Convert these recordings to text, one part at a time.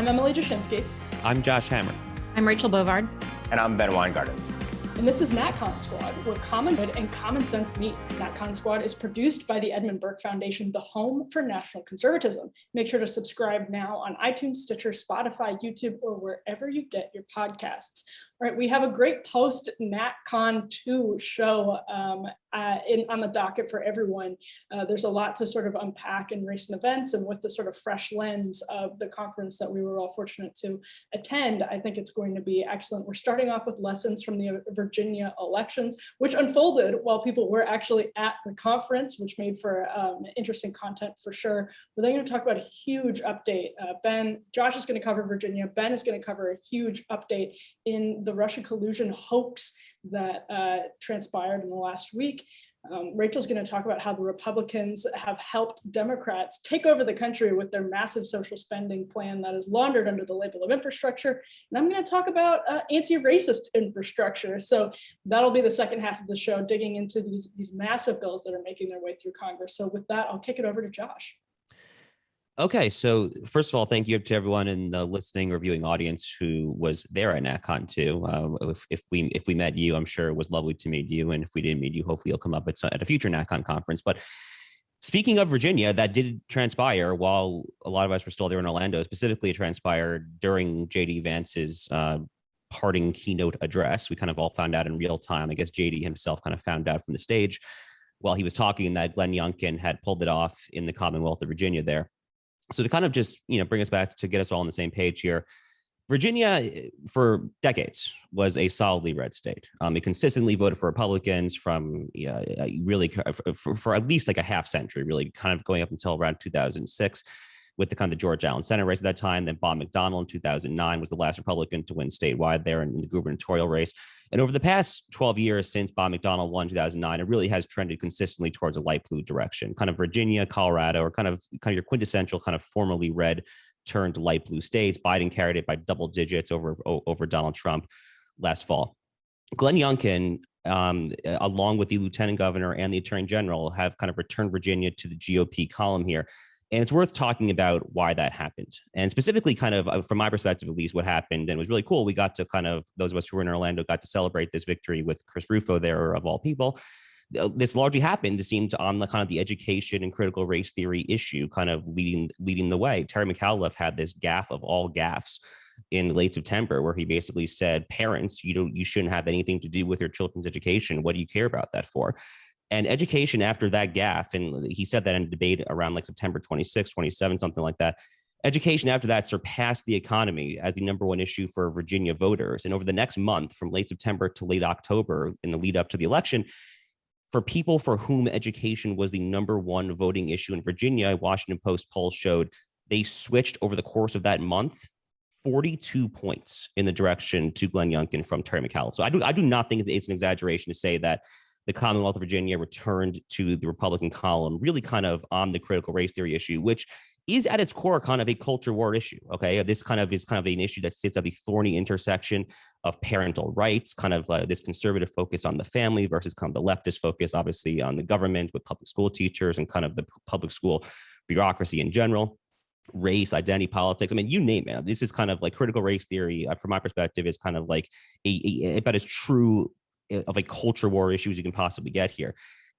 Emily Jashinsky. I'm Josh Hammer. I'm Rachel Bovard. And I'm Ben Weingarten. And this is NatCon Squad, where common good and common sense meet. NatCon Squad is produced by the Edmund Burke Foundation, the home for national conservatism. Make sure to subscribe now on iTunes, Stitcher, Spotify, YouTube, or wherever you get your podcasts. All right, we have a great post-NatCon 2 show on the docket for everyone. There's a lot to sort of unpack in recent events, and with the sort of fresh lens of the conference that we were all fortunate to attend, I think it's going to be excellent. We're starting off with lessons from the Virginia elections, which unfolded while people were actually at the conference, which made for interesting content for sure. We're then going to talk about a huge update. Josh is going to cover Virginia. Ben is going to cover a huge update in the Russia collusion hoax that transpired in the last week. Rachel's going to talk about how the Republicans have helped Democrats take over the country with their massive social spending plan that is laundered under the label of infrastructure. And I'm going to talk about anti-racist infrastructure. So that'll be the second half of the show, digging into these massive bills that are making their way through Congress. So with that, I'll kick it over to Josh. Okay, so first of all, thank you to everyone in the listening or viewing audience who was there at NatCon 2. If we met you, I'm sure it was lovely to meet you, and if we didn't meet you, hopefully you'll come up at a future NatCon conference. But speaking of Virginia, that did transpire while a lot of us were still there in Orlando. Specifically, it transpired during J.D. Vance's parting keynote address. We kind of all found out in real time. I guess J.D. himself kind of found out from the stage while he was talking that Glenn Youngkin had pulled it off in the Commonwealth of Virginia there. So to kind of just, bring us back to get us all on the same page here, Virginia for decades was a solidly red state. It consistently voted for Republicans from really for at least like a half century, really kind of going up until around 2006 with the kind of the George Allen Senate race at that time. Then Bob McDonnell in 2009 was the last Republican to win statewide there in the gubernatorial race. And over the past 12 years since Bob McDonnell won 2009, it really has trended consistently towards a light blue direction. Kind of Virginia, Colorado, or kind of your quintessential kind of formerly red turned light blue states. Biden carried it by double digits over Donald Trump last fall. Glenn Youngkin, along with the lieutenant governor and the attorney general, have kind of returned Virginia to the GOP column here. And it's worth talking about why that happened. And specifically kind of from my perspective, at least, what happened. And it was really cool. We got to kind of, those of us who were in Orlando got to celebrate this victory with Chris Rufo there, of all people. This largely happened, it seemed, on the kind of the education and critical race theory issue, kind of leading the way. Terry McAuliffe had this gaffe of all gaffes in late September, where he basically said, parents, you shouldn't have anything to do with your children's education. What do you care about that for? And education after that gaffe, and he said that in a debate around like September 26, 27, something like that, education after that surpassed the economy as the number one issue for Virginia voters. And over the next month, from late September to late October, in the lead up to the election, for people for whom education was the number one voting issue in Virginia, Washington Post polls showed they switched over the course of that month 42 points in the direction to Glenn Youngkin from Terry McAuliffe. So I do not think it's an exaggeration to say that the Commonwealth of Virginia returned to the Republican column, really kind of on the critical race theory issue, which is at its core kind of a culture war issue. Okay, this kind of is kind of an issue that sits at the thorny intersection of parental rights, kind of this conservative focus on the family versus kind of the leftist focus, obviously, on the government with public school teachers and kind of the public school bureaucracy in general. Race, identity politics. I mean, you name it. This is kind of like critical race theory, from my perspective, is kind of like about as true of a culture war issue as you can possibly get here.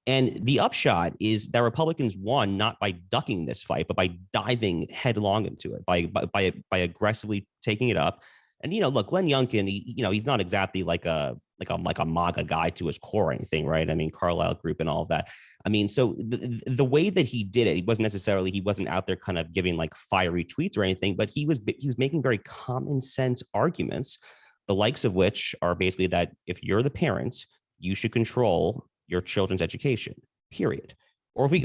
And the upshot is that Republicans won not by ducking this fight, but by diving headlong into it, by aggressively taking it up. And, look, Glenn Youngkin, he's not exactly like a MAGA guy to his core or anything, right? I mean, Carlyle Group and all of that. I mean, so the way that he did it, he wasn't out there kind of giving like fiery tweets or anything, but he was making very common sense arguments, the likes of which are basically that if you're the parents, you should control your children's education, period. Or if we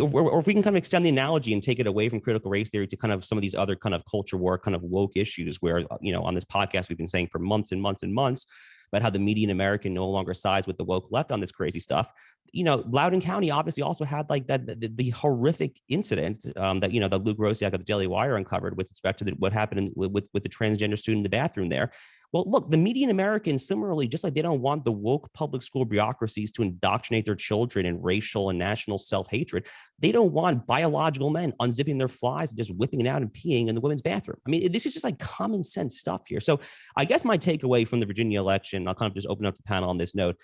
can kind of extend the analogy and take it away from critical race theory to kind of some of these other kind of culture war, kind of woke issues where, on this podcast, we've been saying for months and months and months about how the median American no longer sides with the woke left on this crazy stuff. Loudoun County obviously also had like that the horrific incident that Luke Rosiak of the Daily Wire uncovered with respect to what happened with the transgender student in the bathroom there. Well, look, the median American, similarly, just like they don't want the woke public school bureaucracies to indoctrinate their children in racial and national self-hatred, they don't want biological men unzipping their flies and just whipping it out and peeing in the women's bathroom. I mean, this is just like common sense stuff here. So I guess my takeaway from the Virginia election, I'll kind of just open up the panel on this note,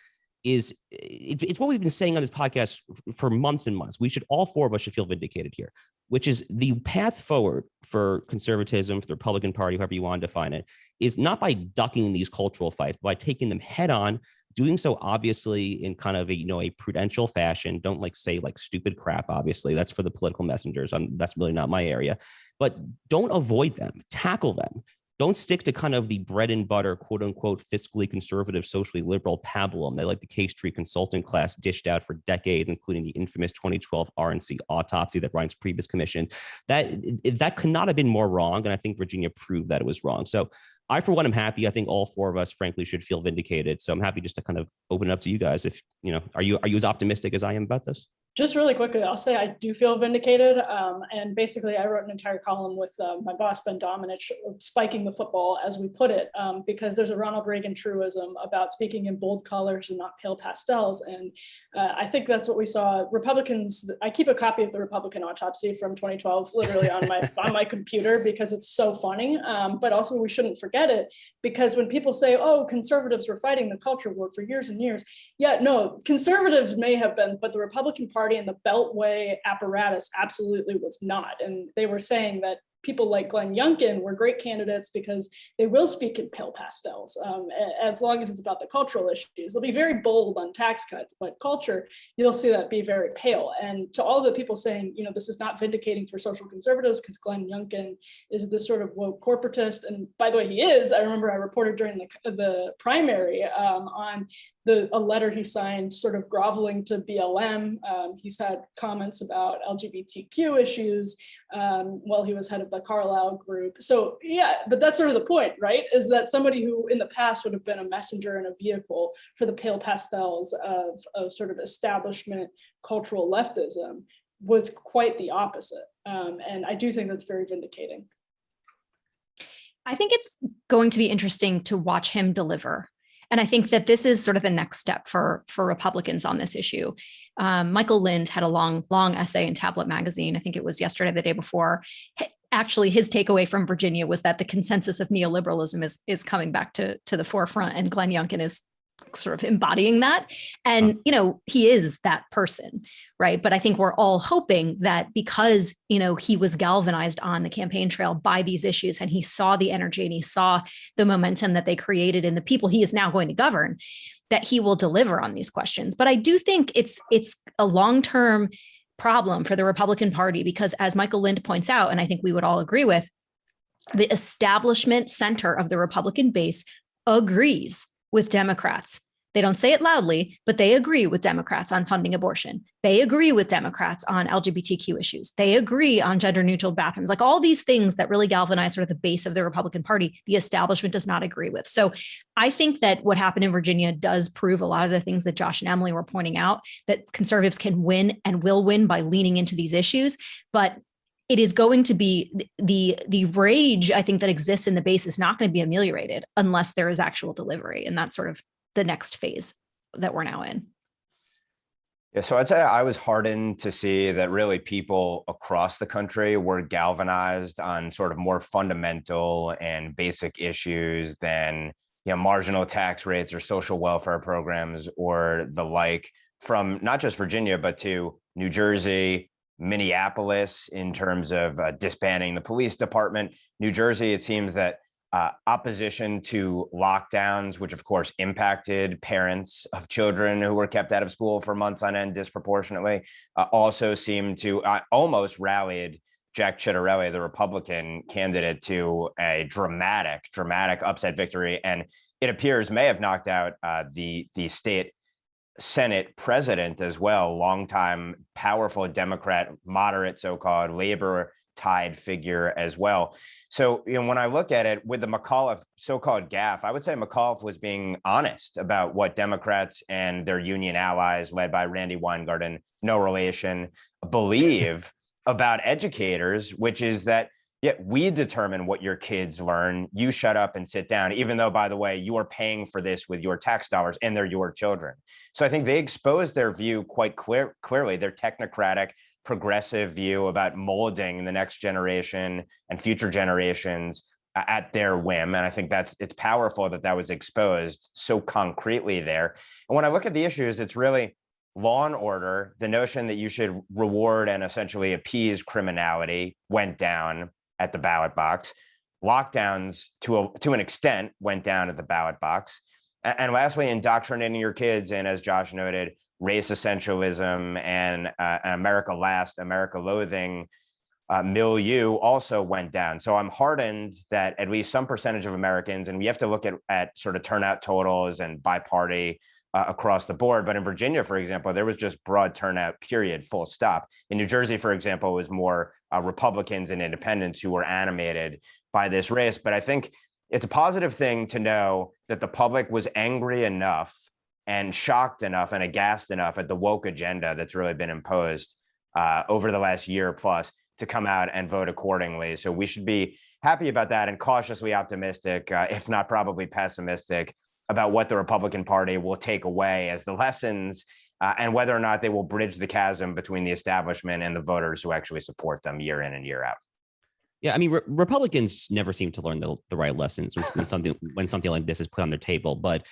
is it's what we've been saying on this podcast for months and months. All four of us should feel vindicated here, which is the path forward for conservatism, for the Republican Party, however you want to define it, is not by ducking these cultural fights, but by taking them head on, doing so obviously in kind of a prudential fashion. Don't say stupid crap. Obviously, that's for the political messengers. That's really not my area. But don't avoid them. Tackle them. Don't stick to kind of the bread and butter, quote unquote, fiscally conservative, socially liberal pablum that the K Street consultant class dished out for decades, including the infamous 2012 RNC autopsy that Reince Priebus commissioned. That could not have been more wrong. And I think Virginia proved that it was wrong. So I, for one, am happy. I think all four of us, frankly, should feel vindicated. So I'm happy just to kind of open it up to you guys. If, are you as optimistic as I am about this? Just really quickly, I'll say I do feel vindicated. And basically, I wrote an entire column with my boss, Ben Domenech, spiking the football, as we put it, because there's a Ronald Reagan truism about speaking in bold colors and not pale pastels. And I think that's what we saw. Republicans, I keep a copy of the Republican autopsy from 2012 literally on my computer because it's so funny. But also, we shouldn't forget it, because when people say, oh, conservatives were fighting the culture war for years and years. Yeah, no, conservatives may have been, but the Republican Party and the Beltway apparatus absolutely was not. And they were saying that people like Glenn Youngkin were great candidates because they will speak in pale pastels, as long as it's about the cultural issues. They'll be very bold on tax cuts, but culture, you'll see that be very pale. And to all the people saying, this is not vindicating for social conservatives because Glenn Youngkin is this sort of woke corporatist. And by the way, he is. I remember I reported during the primary on a letter he signed sort of groveling to BLM. He's had comments about LGBTQ issues while he was head of the Carlisle group. So yeah, but that's sort of the point, right? Is that somebody who in the past would have been a messenger and a vehicle for the pale pastels of sort of establishment cultural leftism was quite the opposite. And I do think that's very vindicating. I think it's going to be interesting to watch him deliver. And I think that this is sort of the next step for Republicans on this issue. Michael Lind had a long essay in Tablet magazine. I think it was yesterday, the day before. Actually, his takeaway from Virginia was that the consensus of neoliberalism is coming back to the forefront, and Glenn Youngkin is sort of embodying that. And, he is that person, right? But I think we're all hoping that because, he was galvanized on the campaign trail by these issues, and he saw the energy and he saw the momentum that they created in the people he is now going to govern, that he will deliver on these questions. But I do think it's a long-term problem for the Republican Party, because as Michael Lind points out, and I think we would all agree with, the establishment center of the Republican base agrees with Democrats. They don't say it loudly, but they agree with Democrats on funding abortion. They agree with Democrats on LGBTQ issues. They agree on gender neutral bathrooms, like all these things that really galvanize sort of the base of the Republican Party. The establishment does not agree with. So I think that what happened in Virginia does prove a lot of the things that Josh and Emily were pointing out, that conservatives can win and will win by leaning into these issues. But it is going to be the rage, I think, that exists in the base is not going to be ameliorated unless there is actual delivery. And that's sort of the next phase that we're now in. Yeah, so I'd say I was heartened to see that really people across the country were galvanized on sort of more fundamental and basic issues than, marginal tax rates or social welfare programs or the like, from not just Virginia, but to New Jersey, Minneapolis, in terms of disbanding the police department. New Jersey, it seems that opposition to lockdowns, which of course impacted parents of children who were kept out of school for months on end disproportionately, also seemed to almost rallied Jack Ciattarelli, the Republican candidate, to a dramatic upset victory. And it appears may have knocked out the state Senate president as well, longtime powerful Democrat, moderate so-called labor tide figure as well. So, when I look at it with the McAuliffe so-called gaffe, I would say McAuliffe was being honest about what Democrats and their union allies, led by Randy Weingarten, no relation, believe about educators, which is that Yeah, we determine what your kids learn. You shut up and sit down, even though, by the way, you are paying for this with your tax dollars and they're your children. So I think they expose their view quite clearly, their technocratic, progressive view about molding the next generation and future generations at their whim. And I think it's powerful that that was exposed so concretely there. And when I look at the issues, it's really law and order. The notion that you should reward and essentially appease criminality went down at the ballot box. Lockdowns, to an extent, went down at the ballot box. And lastly, indoctrinating your kids in, as Josh noted, race essentialism and America last, America loathing milieu also went down. So I'm heartened that at least some percentage of Americans, and we have to look at sort of turnout totals and by party across the board. But in Virginia, for example, there was just broad turnout, period, full stop. In New Jersey, for example, it was more Republicans and independents who were animated by this race. But I think it's a positive thing to know that the public was angry enough and shocked enough and aghast enough at the woke agenda that's really been imposed over the last year plus to come out and vote accordingly. So we should be happy about that and cautiously optimistic, if not probably pessimistic, about what the Republican Party will take away as the lessons and whether or not they will bridge the chasm between the establishment and the voters who actually support them year in and year out. Yeah, I mean, Republicans never seem to learn the right lessons when something like this is put on their table. But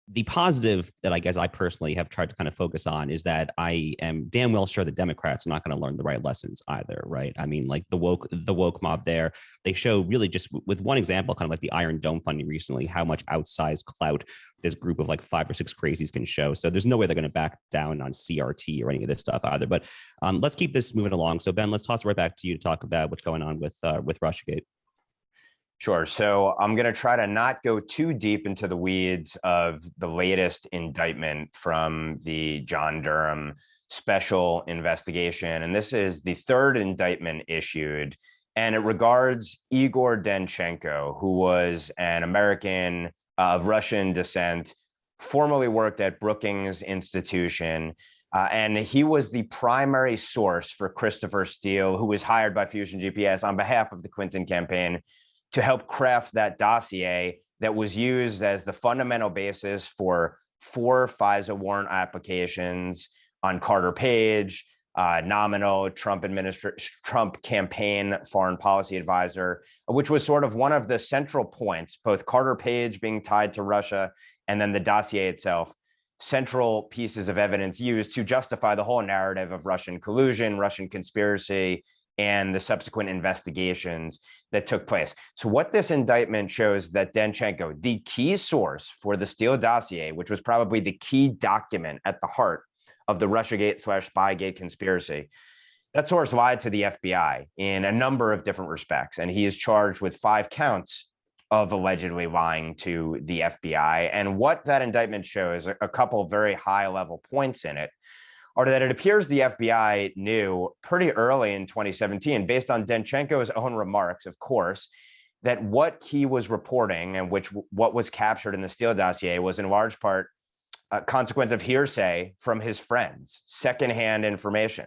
the positive that I guess I personally have tried to kind of focus on is that I am damn well sure the Democrats are not going to learn the right lessons either, right? I mean, like the woke mob there, they show really just with one example, kind of like the Iron Dome funding recently, how much outsized clout this group of like 5 or 6 crazies can show. So there's no way they're going to back down on CRT or any of this stuff either. But let's keep this moving along. So Ben, let's toss it right back to you to talk about what's going on with Russiagate. Sure. So I'm going to try to not go too deep into the weeds of the latest indictment from the John Durham special investigation. And this is the 3rd indictment issued, and it regards Igor Danchenko, who was an American of Russian descent, formerly worked at Brookings Institution. And he was the primary source for Christopher Steele, who was hired by Fusion GPS on behalf of the Clinton campaign to help craft that dossier that was used as the fundamental basis for 4 FISA warrant applications on Carter Page, nominal Trump campaign foreign policy advisor, which was sort of one of the central points, both Carter Page being tied to Russia and then the dossier itself, central pieces of evidence used to justify the whole narrative of Russian collusion, Russian conspiracy, and the subsequent investigations that took place. So what this indictment shows that Danchenko, the key source for the Steele dossier, which was probably the key document at the heart of the Russiagate/Spygate conspiracy, that source lied to the FBI in a number of different respects. And he is charged with 5 counts of allegedly lying to the FBI. And what that indictment shows, a couple of very high level points in it, are that it appears the FBI knew pretty early in 2017, based on Danchenko's own remarks, of course, that what he was reporting and what was captured in the Steele dossier was in large part a consequence of hearsay from his friends, secondhand information.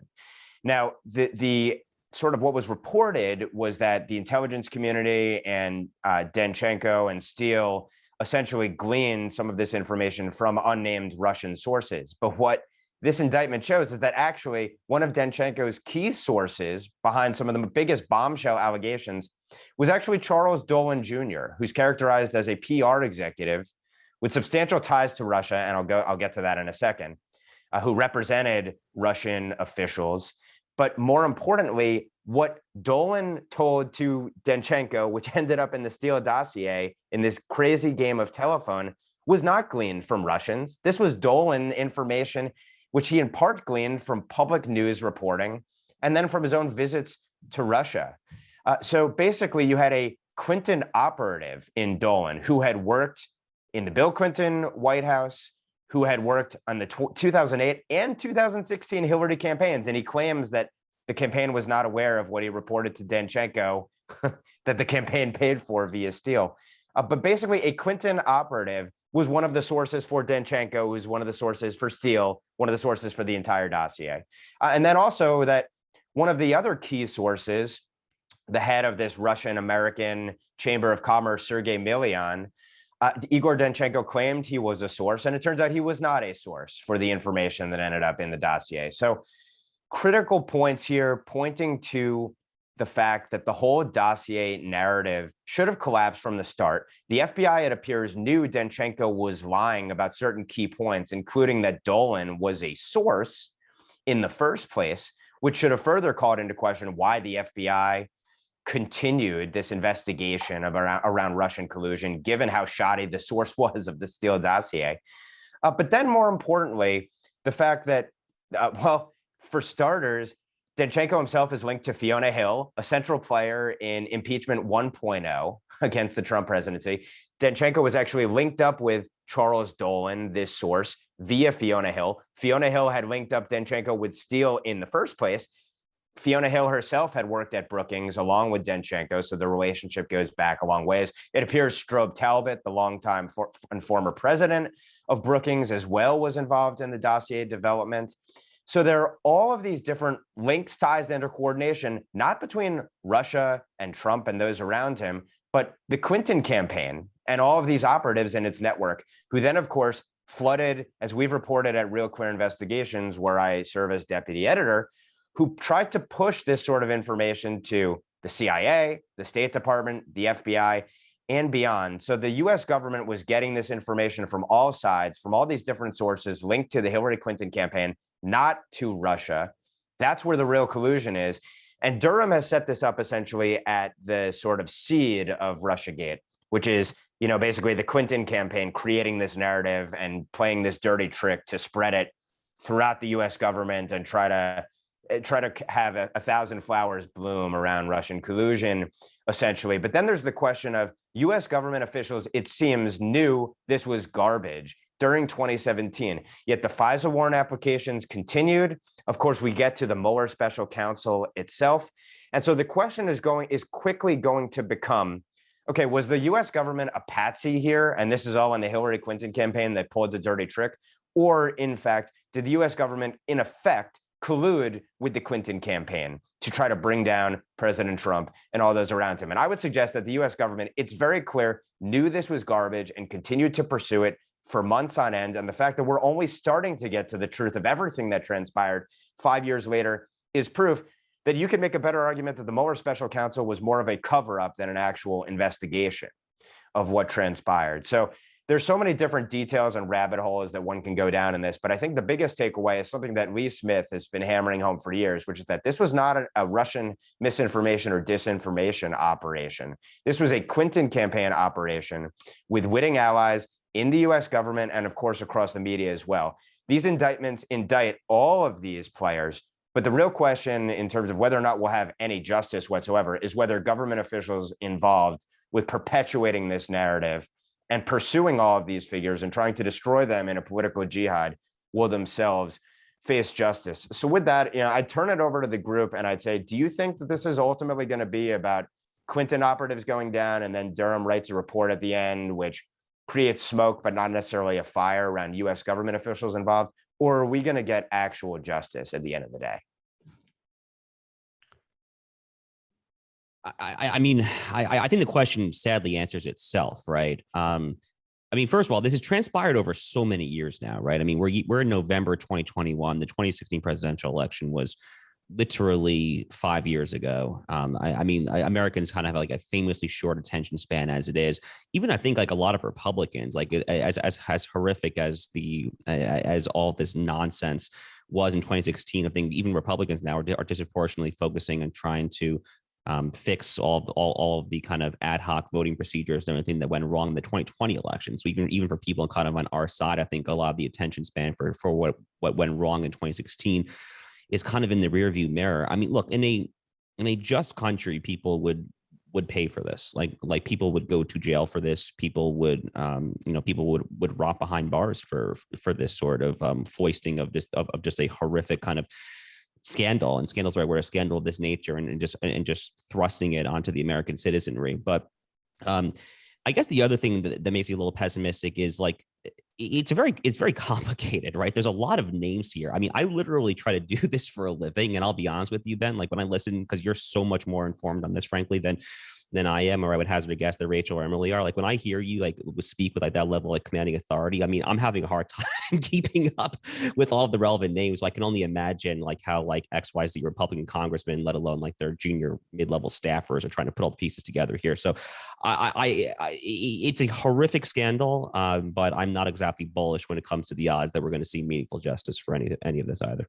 Now, the sort of what was reported was that the intelligence community and Danchenko and Steele essentially gleaned some of this information from unnamed Russian sources. But what this indictment shows is that actually one of Danchenko's key sources behind some of the biggest bombshell allegations was actually Charles Dolan Jr., who's characterized as a PR executive with substantial ties to Russia, and I'll get to that in a second, who represented Russian officials. But more importantly, what Dolan told to Danchenko, which ended up in the Steele dossier in this crazy game of telephone, was not gleaned from Russians. This was Dolan information which he in part gleaned from public news reporting and then from his own visits to Russia. So basically, you had a Clinton operative in Dolan who had worked in the Bill Clinton White House, who had worked on the 2008 and 2016 Hillary campaigns. And he claims that the campaign was not aware of what he reported to Danchenko that the campaign paid for via Steele. But basically, a Clinton operative was one of the sources for Danchenko, who was one of the sources for Steele, one of the sources for the entire dossier. And then also that one of the other key sources the head of this Russian-American Chamber of Commerce, Sergei Milian, Igor Danchenko claimed he was a source, and it turns out he was not a source for the information that ended up in the dossier. So critical points here pointing to the fact that the whole dossier narrative should have collapsed from the start. The FBI, it appears, knew Danchenko was lying about certain key points, including that Dolan was a source in the first place, which should have further called into question why the FBI continued this investigation of around Russian collusion, given how shoddy the source was of the Steele dossier. But then more importantly, the fact that, well, for starters, Danchenko himself is linked to Fiona Hill, a central player in impeachment 1.0 against the Trump presidency. Danchenko was actually linked up with Charles Dolan, this source, via Fiona Hill. Fiona Hill had linked up Danchenko with Steele in the first place. Fiona Hill herself had worked at Brookings along with Danchenko, so the relationship goes back a long ways. It appears Strobe Talbot, the longtime and former president of Brookings, as well, was involved in the dossier development. So there are all of these different links, ties, and coordination, not between Russia and Trump and those around him, but the Clinton campaign and all of these operatives in its network, who then, of course, flooded, as we've reported at Real Clear Investigations, where I serve as deputy editor, who tried to push this sort of information to the CIA, the State Department, the FBI, and beyond. So the US government was getting this information from all sides, from all these different sources linked to the Hillary Clinton campaign, not to Russia. That's where the real collusion is. And Durham has set this up essentially at the sort of seed of Russiagate, which is, you know, basically the Clinton campaign creating this narrative and playing this dirty trick to spread it throughout the US government and try to have a thousand flowers bloom around Russian collusion, essentially. But then there's the question of US government officials, it seems, knew this was garbage during 2017, yet the FISA warrant applications continued. Of course, we get to the Mueller special counsel itself. And so the question is quickly going to become, okay, was the US government a patsy here? And this is all in the Hillary Clinton campaign that pulled the dirty trick? Or in fact, did the US government in effect collude with the Clinton campaign to try to bring down President Trump and all those around him? And I would suggest that the US government, it's very clear, knew this was garbage and continued to pursue it for months on end. And the fact that we're only starting to get to the truth of everything that transpired 5 years later is proof that you can make a better argument that the Mueller special counsel was more of a cover-up than an actual investigation of what transpired. So there's so many different details and rabbit holes that one can go down in this, but I think the biggest takeaway is something that Lee Smith has been hammering home for years, which is that this was not a Russian misinformation or disinformation operation. This was a Clinton campaign operation with witting allies in the US government and, of course, across the media as well. These indictments indict all of these players, but the real question in terms of whether or not we'll have any justice whatsoever is whether government officials involved with perpetuating this narrative and pursuing all of these figures and trying to destroy them in a political jihad will themselves face justice. So with that, I'd turn it over to the group and I'd say, do you think that this is ultimately going to be about Clinton operatives going down and then Durham writes a report at the end, which creates smoke, but not necessarily a fire around US government officials involved? Or are we going to get actual justice at the end of the day? I mean, I think the question sadly answers itself, right? I mean, first of all, this has transpired over so many years now, right? I mean, we're in November 2021. The 2016 presidential election was literally 5 years ago. I mean, Americans kind of have like a famously short attention span as it is. Even I think like a lot of Republicans, like as horrific as as all of this nonsense was in 2016, I think even Republicans now are disproportionately focusing on trying to fix all of the kind of ad hoc voting procedures and everything that went wrong in the 2020 election. So even for people kind of on our side, I think a lot of the attention span for what went wrong in 2016 is kind of in the rearview mirror. I mean, look, in a just country, people would pay for this. Like people would go to jail for this. People would rot behind bars for this sort of foisting of just a horrific kind of scandal. And scandals, right, where a scandal of this nature and just thrusting it onto the American citizenry. But I guess the other thing that makes me a little pessimistic is like it's very complicated, right? There's a lot of names here. I mean, I literally try to do this for a living, and I'll be honest with you, Ben, like when I listen, because you're so much more informed on this, frankly, than I am, or I would hazard a guess that Rachel or Emily are. Like when I hear you like speak with like that level of like commanding authority, I mean, I'm having a hard time keeping up with all of the relevant names. So I can only imagine like how like XYZ Republican congressmen, let alone like their junior mid-level staffers, are trying to put all the pieces together here. So it's a horrific scandal, but I'm not exactly bullish when it comes to the odds that we're going to see meaningful justice for any of this either.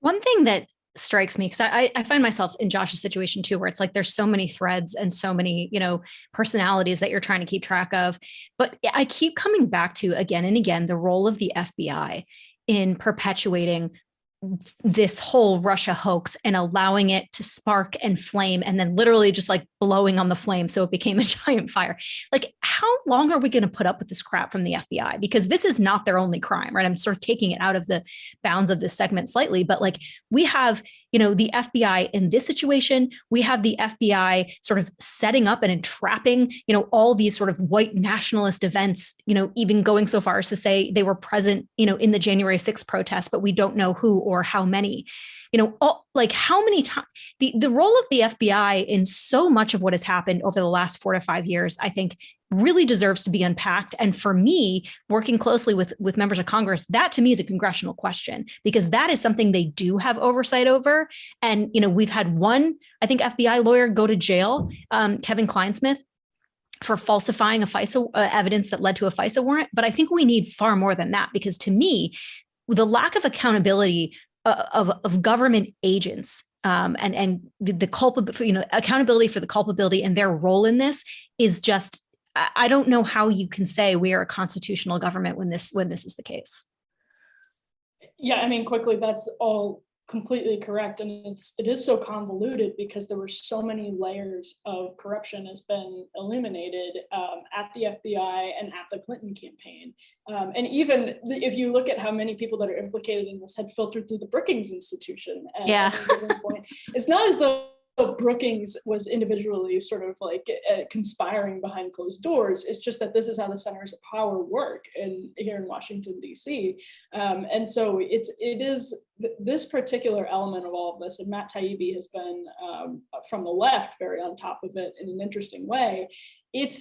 One thing that strikes me, because I find myself in Josh's situation too, where it's like there's so many threads and so many, personalities that you're trying to keep track of. But I keep coming back to again and again the role of the FBI in perpetuating this whole Russia hoax and allowing it to spark and flame and then literally just like blowing on the flame so it became a giant fire. Like, how long are we going to put up with this crap from the FBI? Because this is not their only crime, right? I'm sort of taking it out of the bounds of this segment slightly, but like we have, the FBI in this situation, we have the FBI sort of setting up and entrapping, all these sort of white nationalist events, even going so far as to say they were present, in the January 6th protests, but we don't know who or how many. Like how many times the role of the FBI in so much of what has happened over the last 4 to 5 years, I think really deserves to be unpacked. And for me, working closely with members of Congress, that to me is a congressional question, because that is something they do have oversight over. And, we've had one, I think, FBI lawyer go to jail, Kevin Kleinsmith, for falsifying a FISA evidence that led to a FISA warrant. But I think we need far more than that, because to me, the lack of accountability of government agents and the culpability, accountability for the culpability and their role in this is just, I don't know how you can say we are a constitutional government when this is the case. Yeah, I mean, quickly, that's all completely correct. And it is so convoluted because there were so many layers of corruption has been illuminated at the FBI and at the Clinton campaign. And even if you look at how many people that are implicated in this had filtered through the Brookings Institution at a given point, it's not as though Brookings was individually sort of like conspiring behind closed doors. It's just that this is how the centers of power work here in Washington, D.C. And so it is this particular element of all of this, and Matt Taibbi has been from the left very on top of it in an interesting way. It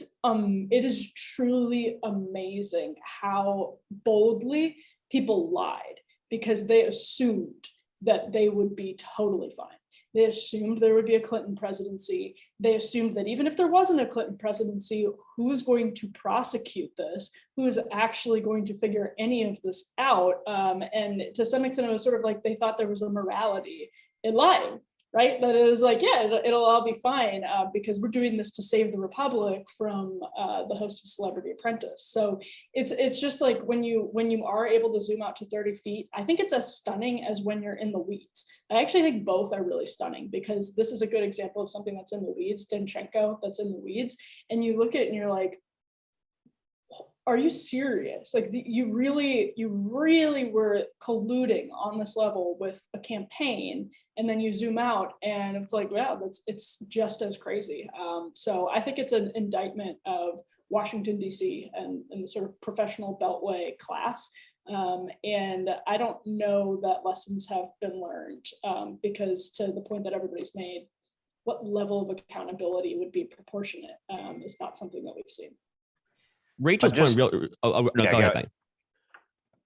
is truly amazing how boldly people lied, because they assumed that they would be totally fine. They assumed there would be a Clinton presidency. They assumed that even if there wasn't a Clinton presidency, who's going to prosecute this? Who is actually going to figure any of this out? And to some extent, it was sort of like they thought there was a morality in lying, right? That it was like, yeah, it'll all be fine because we're doing this to save the Republic from the host of Celebrity Apprentice. So it's just like when you are able to zoom out to 30 feet, I think it's as stunning as when you're in the weeds. I actually think both are really stunning, because this is a good example of something that's in the weeds, Danchenko, that's in the weeds. And you look at it and you're like, are you serious? Like you really were colluding on this level with a campaign, and then you zoom out and it's like, wow, it's just as crazy. So I think it's an indictment of Washington, D.C. and the sort of professional beltway class. And I don't know that lessons have been learned because, to the point that everybody's made, what level of accountability would be proportionate is not something that we've seen. Rachel's point go ahead, Ben.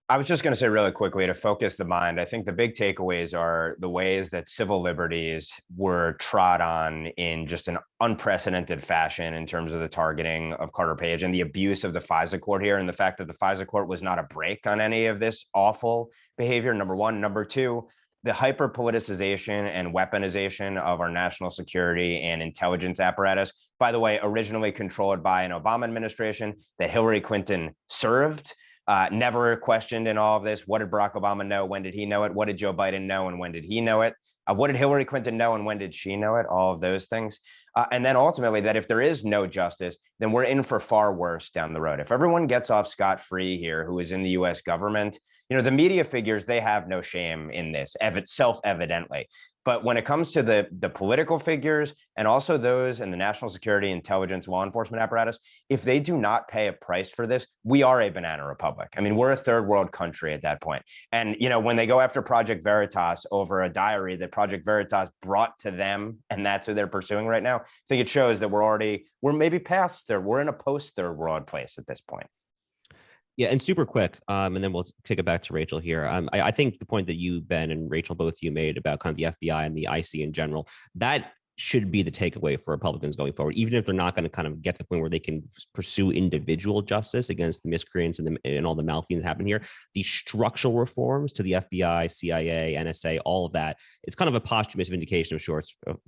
I was just going to say really quickly, to focus the mind, I think the big takeaways are the ways that civil liberties were trod on in just an unprecedented fashion in terms of the targeting of Carter Page and the abuse of the FISA court here, and the fact that the FISA court was not a break on any of this awful behavior, number one. Number two, the hyper politicization and weaponization of our national security and intelligence apparatus, by the way, originally controlled by an Obama administration that Hillary Clinton served. Never questioned in all of this. What did Barack Obama know? When did he know it? What did Joe Biden know? And when did he know it? What did Hillary Clinton know and when did she know it? All of those things. And then ultimately that if there is no justice, then we're in for far worse down the road. If everyone gets off scot-free here who is in the US government, the media figures, they have no shame in this, self-evidently. But when it comes to the political figures and also those in the national security, intelligence, law enforcement apparatus, if they do not pay a price for this, we are a banana republic. I mean, we're a third world country at that point. And, when they go after Project Veritas over a diary that Project Veritas brought to them, and that's who they're pursuing right now, I think it shows that we're maybe past there. We're in a post third world place at this point. Yeah, and super quick, and then we'll kick it back to Rachel here. I think the point that you, Ben, and Rachel, both you made about kind of the FBI and the IC in general, that should be the takeaway for Republicans going forward, even if they're not going to kind of get to the point where they can pursue individual justice against the miscreants and all the malfeasance happen here. The structural reforms to the FBI, CIA, NSA, all of that, it's kind of a posthumous vindication of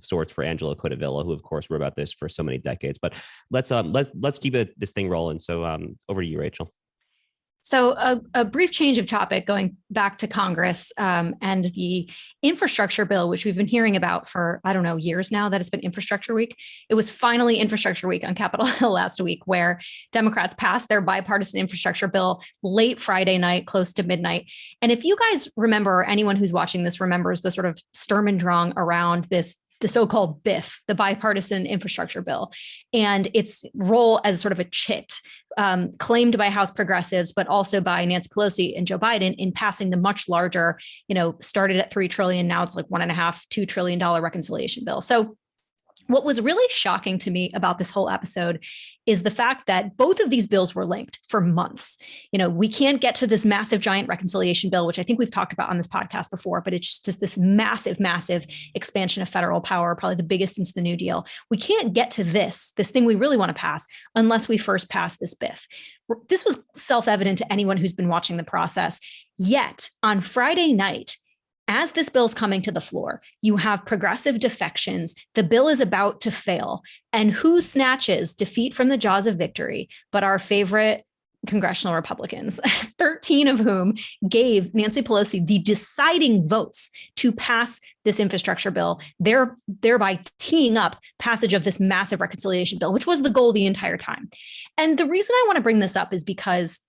sorts for Angela Codevilla, who of course wrote about this for so many decades. But let's keep this thing rolling. So over to you, Rachel. So a brief change of topic, going back to Congress and the infrastructure bill, which we've been hearing about for, years now that it's been Infrastructure Week. It was finally Infrastructure Week on Capitol Hill last week, where Democrats passed their bipartisan infrastructure bill late Friday night, close to midnight. And if you guys remember, or anyone who's watching this remembers the sort of Sturm und Drang around the so-called BIF, the bipartisan infrastructure bill, and its role as sort of a chit claimed by House progressives, but also by Nancy Pelosi and Joe Biden in passing the much larger, started at $3 trillion. Now it's like $1.5–2 trillion reconciliation bill. So what was really shocking to me about this whole episode is the fact that both of these bills were linked for months. We can't get to this massive, giant reconciliation bill, which I think we've talked about on this podcast before, but it's just this massive, massive expansion of federal power, probably the biggest since the New Deal. We can't get to this thing we really want to pass unless we first pass this BIF. This was self-evident to anyone who's been watching the process. Yet on Friday night, as this bill's coming to the floor, you have progressive defections. The bill is about to fail. And who snatches defeat from the jaws of victory but our favorite congressional Republicans, 13 of whom gave Nancy Pelosi the deciding votes to pass this infrastructure bill, thereby teeing up passage of this massive reconciliation bill, which was the goal the entire time. And the reason I want to bring this up is because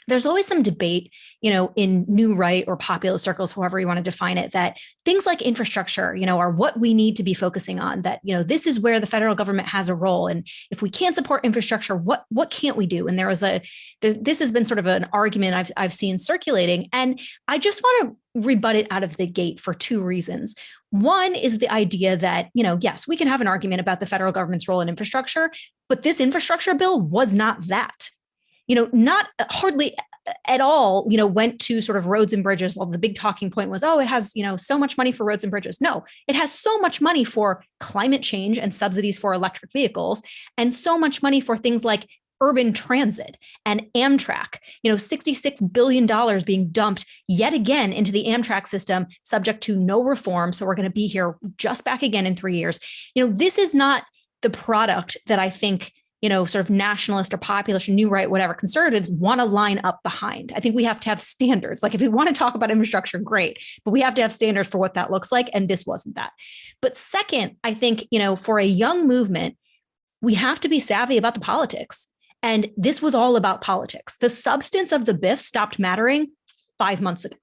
there's always some debate, in new right or populist circles, however you want to define it, that things like infrastructure, are what we need to be focusing on, that, this is where the federal government has a role. And if we can't support infrastructure, what can't we do? And this has been sort of an argument I've seen circulating. And I just want to rebut it out of the gate for two reasons. One is the idea that, yes, we can have an argument about the federal government's role in infrastructure, but this infrastructure bill was not that. Not hardly at all, went to sort of roads and bridges. Well, the big talking point was, it has, so much money for roads and bridges. No, it has so much money for climate change and subsidies for electric vehicles, and so much money for things like urban transit and Amtrak, $66 billion being dumped yet again into the Amtrak system, subject to no reform. So we're going to be here just back again in 3 years. This is not the product that I think sort of nationalist or populist or new right, whatever conservatives want to line up behind. I think we have to have standards. Like if we want to talk about infrastructure, great, but we have to have standards for what that looks like. And this wasn't that. But second, I think, for a young movement, we have to be savvy about the politics. And this was all about politics. The substance of the BIF stopped mattering 5 months ago.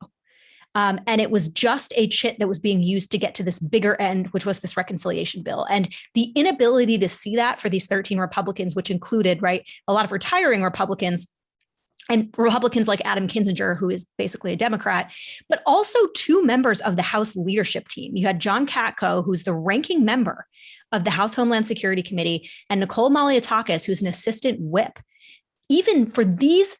And it was just a chit that was being used to get to this bigger end, which was this reconciliation bill. And the inability to see that for these 13 Republicans, which included, a lot of retiring Republicans and Republicans like Adam Kinzinger, who is basically a Democrat, but also two members of the House leadership team. You had John Katko, who's the ranking member of the House Homeland Security Committee, and Nicole Malliotakis, who's an assistant whip. Even for this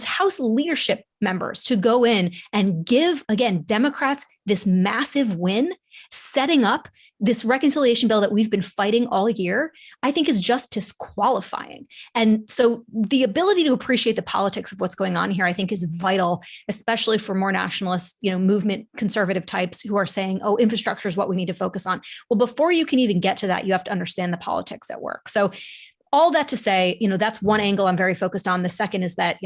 House leadership members to go in and give, again, Democrats this massive win, setting up this reconciliation bill that we've been fighting all year, I think is just disqualifying. And so the ability to appreciate the politics of what's going on here, I think, is vital, especially for more nationalist, movement conservative types who are saying, infrastructure is what we need to focus on. Well, before you can even get to that, you have to understand the politics at work. So all that to say, that's one angle I'm very focused on. The second is that,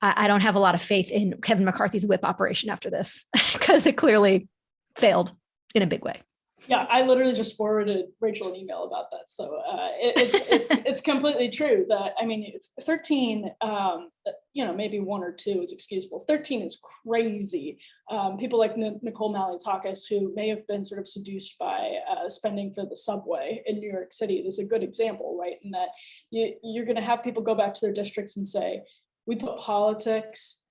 I don't have a lot of faith in Kevin McCarthy's whip operation after this, because it clearly failed in a big way. Yeah, I literally just forwarded Rachel an email about that. So it's completely true that, I mean, it's 13, maybe 1 or 2 is excusable. 13 is crazy. People like Nicole Malliotakis, who may have been sort of seduced by spending for the subway in New York City, is a good example, right? In that you're going to have people go back to their districts and say, we put politics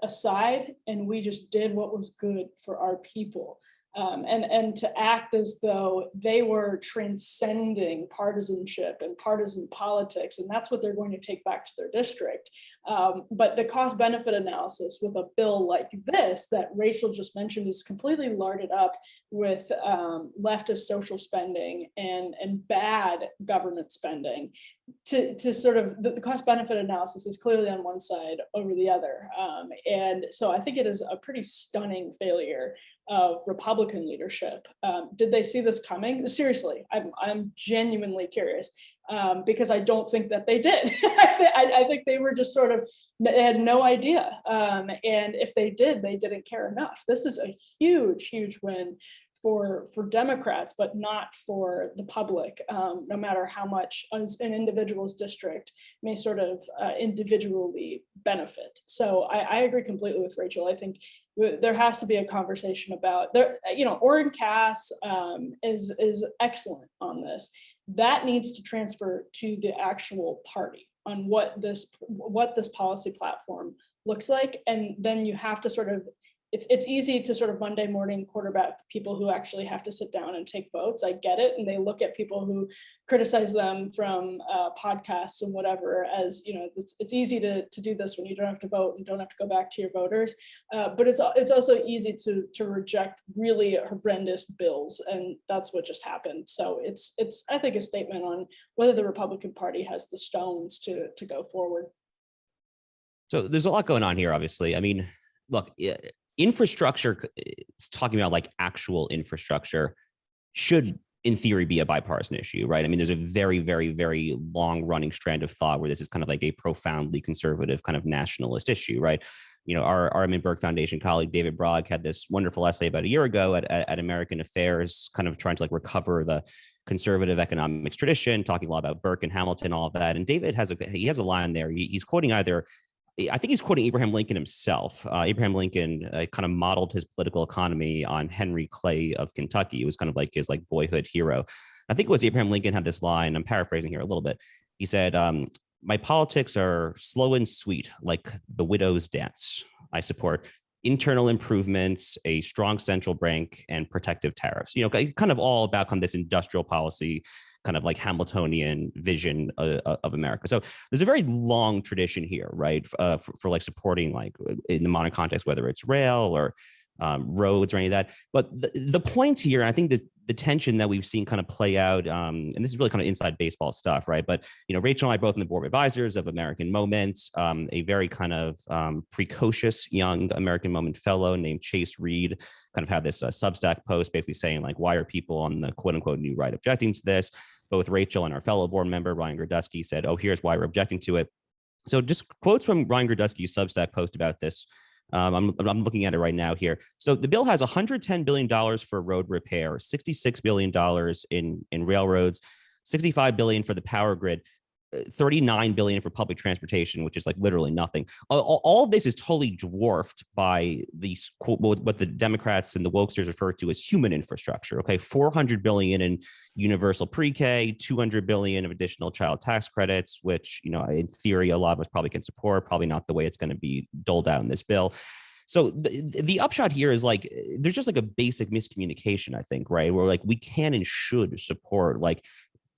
aside and we just did what was good for our people. And to act as though they were transcending partisanship and partisan politics, and that's what they're going to take back to their district. But the cost benefit analysis with a bill like this that Rachel just mentioned is completely larded up with leftist social spending and bad government spending. To sort of the cost benefit analysis is clearly on one side over the other. And so I think it is a pretty stunning failure of Republican leadership. Did they see this coming? Seriously, I'm genuinely curious because I don't think that they did. I think they were just sort of, they had no idea. And if they did, they didn't care enough. This is a huge, huge win for Democrats, but not for the public, no matter how much an individual's district may sort of individually benefit. So I agree completely with Rachel. I think there has to be a conversation about there. Orrin Cass is excellent on this. That needs to transfer to the actual party on what this policy platform looks like, and then you have to sort of. It's easy to sort of Monday morning quarterback people who actually have to sit down and take votes. I get it. And they look at people who criticize them from podcasts and whatever as, it's easy to do this when you don't have to vote and don't have to go back to your voters. But it's also easy to reject really horrendous bills. And that's what just happened. So it's I think, a statement on whether the Republican Party has the stones to go forward. So there's a lot going on here, obviously. I mean, look, infrastructure, talking about like actual infrastructure, should in theory be a bipartisan issue, right? I mean, there's a very, very, very long running strand of thought where this is kind of like a profoundly conservative kind of nationalist issue, right? Our Edmund Burke Foundation colleague, David Brogg, had this wonderful essay about a year ago at American Affairs, kind of trying to like recover the conservative economics tradition, talking a lot about Burke and Hamilton, all of that. And David has a line there. He's quoting I think he's quoting Abraham Lincoln himself. Abraham Lincoln kind of modeled his political economy on Henry Clay of Kentucky. It was kind of like his boyhood hero. I think it was Abraham Lincoln had this line. I'm paraphrasing here a little bit. He said, "My politics are slow and sweet, like the widow's dance. I support internal improvements, a strong central bank, and protective tariffs." Kind of all about kind of this industrial policy, kind of like Hamiltonian vision of America. So there's a very long tradition here, right? For like supporting, like in the modern context, whether it's rail or roads or any of that. But the point here, and I think the tension that we've seen kind of play out, and this is really kind of inside baseball stuff, right? But, Rachel and I both on the board of advisors of American Moment, a very kind of precocious young American Moment fellow named Chase Reed kind of had this Substack post basically saying, like, why are people on the quote unquote new right objecting to this? Both Rachel and our fellow board member, Ryan Gerdusky, said, oh, here's why we're objecting to it. So just quotes from Ryan Gerdusky's Substack post about this. I'm looking at it right now here. So the bill has $110 billion for road repair, $66 billion in railroads, $65 billion for the power grid, $39 billion for public transportation, which is like literally nothing. All of this is totally dwarfed by these, what the Democrats and the wokesters refer to as human infrastructure. Okay, $400 billion in universal pre-K, $200 billion of additional child tax credits, which, in theory, a lot of us probably can support, probably not the way it's going to be doled out in this bill. So the upshot here is like, there's just like a basic miscommunication, I think, right? Where like we can and should support like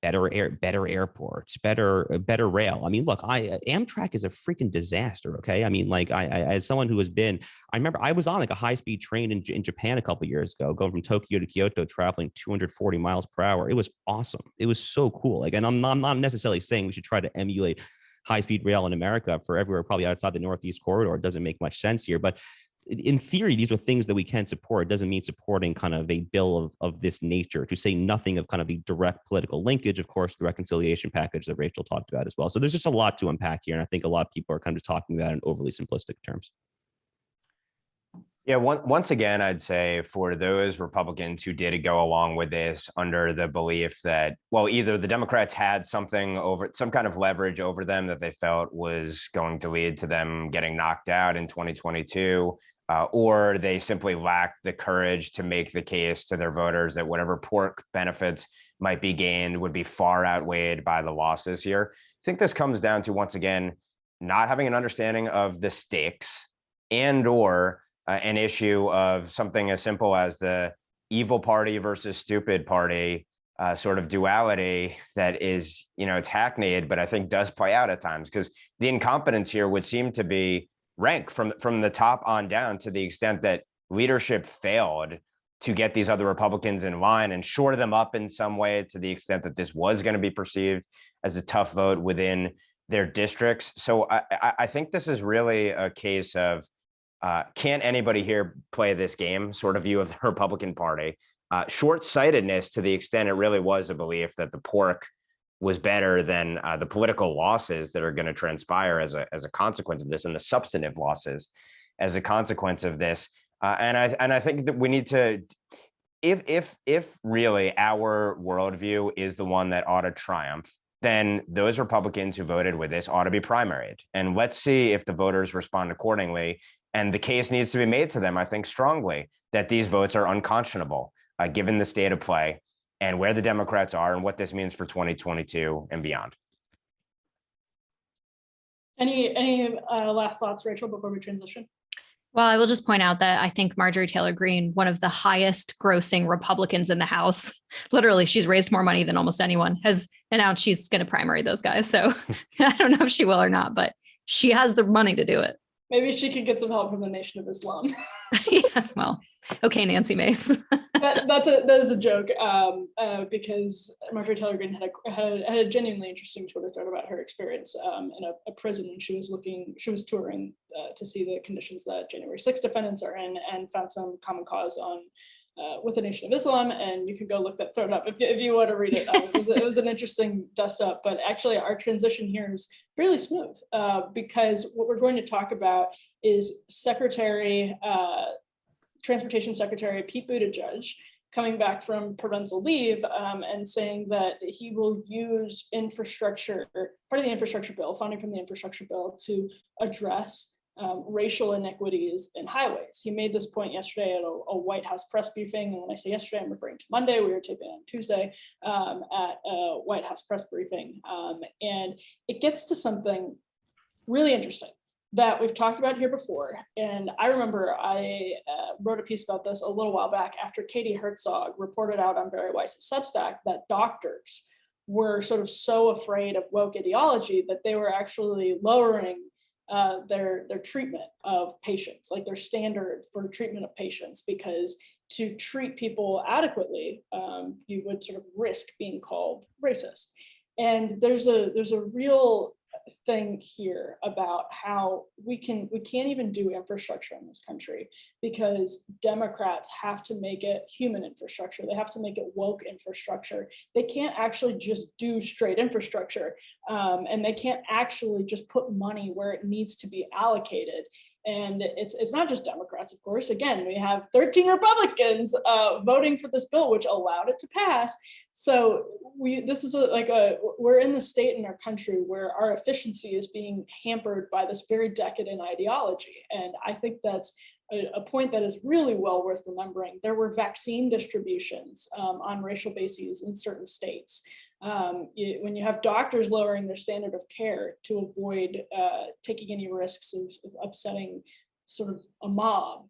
better airports, better rail. I mean, look, Amtrak is a freaking disaster. Okay. I mean, like I as someone who has been, I remember I was on like a high-speed train in Japan a couple of years ago, going from Tokyo to Kyoto, traveling 240 miles per hour. It was awesome. It was so cool. Like, and I'm not necessarily saying we should try to emulate high-speed rail in America for everywhere, probably outside the Northeast corridor. It doesn't make much sense here, but in theory, these are things that we can support. It doesn't mean supporting kind of a bill of this nature, to say nothing of kind of the direct political linkage, of course, the reconciliation package that Rachel talked about as well. So there's just a lot to unpack here. And I think a lot of people are kind of talking about it in overly simplistic terms. Yeah, once again, I'd say for those Republicans who did go along with this under the belief that, well, either the Democrats had some kind of leverage over them that they felt was going to lead to them getting knocked out in 2022, or they simply lacked the courage to make the case to their voters that whatever pork benefits might be gained would be far outweighed by the losses here. I think this comes down to, once again, not having an understanding of the stakes and/or an issue of something as simple as the evil party versus stupid party sort of duality that is, it's hackneyed, but I think does play out at times, because the incompetence here would seem to be rank from the top on down, to the extent that leadership failed to get these other Republicans in line and shore them up in some way, to the extent that this was going to be perceived as a tough vote within their districts. So I think this is really a case of, can't anybody here play this game sort of view of the Republican Party. Short-sightedness, to the extent it really was a belief that the pork was better than the political losses that are going to transpire as a consequence of this, and the substantive losses as a consequence of this. And I think that we need to, if really our worldview is the one that ought to triumph, then those Republicans who voted with this ought to be primaried. And let's see if the voters respond accordingly. And the case needs to be made to them, I think, strongly, that these votes are unconscionable, given the state of play and where the Democrats are and what this means for 2022 and beyond. Any last thoughts, Rachel, before we transition? Well, I will just point out that I think Marjorie Taylor Greene, one of the highest grossing Republicans in the House, literally, she's raised more money than almost anyone, has announced she's going to primary those guys. So I don't know if she will or not, but she has the money to do it. Maybe she could get some help from the Nation of Islam. Yeah, well, okay, Nancy Mace. that is a joke, because Marjorie Taylor Greene had a genuinely interesting Twitter thread about her experience in a prison when she was touring to see the conditions that January 6th defendants are in, and found some common cause on with the Nation of Islam. And you can go look that thread up if you want to read it. It was an interesting dust up, but actually our transition here is fairly smooth, because what we're going to talk about is Transportation Secretary Pete Buttigieg coming back from parental leave, and saying that he will use infrastructure, part of the infrastructure bill, funding from the infrastructure bill, to address racial inequities in highways. He made this point yesterday at a White House press briefing. And when I say yesterday, I'm referring to Monday. We were taping on Tuesday at a White House press briefing. And it gets to something really interesting that we've talked about here before. And I remember I wrote a piece about this a little while back after Katie Herzog reported out on Barry Weiss's Substack that doctors were sort of so afraid of woke ideology that they were actually lowering their treatment of patients, like their standard for treatment of patients, because to treat people adequately, you would sort of risk being called racist. And there's a real thing here about how we can't even do infrastructure in this country because Democrats have to make it human infrastructure. They have to make it woke infrastructure. They can't actually just do straight infrastructure, and they can't actually just put money where it needs to be allocated. And it's not just Democrats, of course. Again, we have 13 Republicans voting for this bill, which allowed it to pass. So we're in the state in our country where our efficiency is being hampered by this very decadent ideology. And I think that's a point that is really well worth remembering. There were vaccine distributions on racial bases in certain states. When you have doctors lowering their standard of care to avoid taking any risks of upsetting sort of a mob,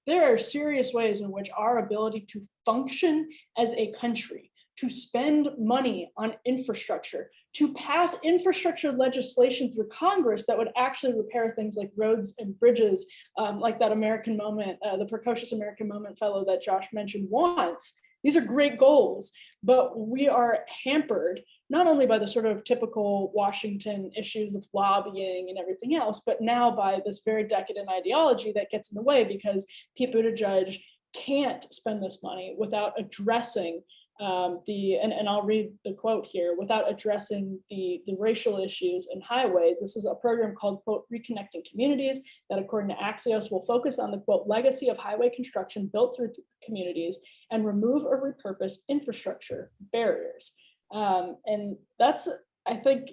there are serious ways in which our ability to function as a country, to spend money on infrastructure, to pass infrastructure legislation through Congress that would actually repair things like roads and bridges, like that American Moment, the precocious American Moment fellow that Josh mentioned wants. These are great goals, but we are hampered not only by the sort of typical Washington issues of lobbying and everything else, but now by this very decadent ideology that gets in the way because Pete Buttigieg can't spend this money without addressing and I'll read the quote here, without addressing the racial issues in highways. This is a program called, quote, Reconnecting Communities, that according to Axios will focus on the, quote, legacy of highway construction built through communities and remove or repurpose infrastructure barriers. And that's, I think,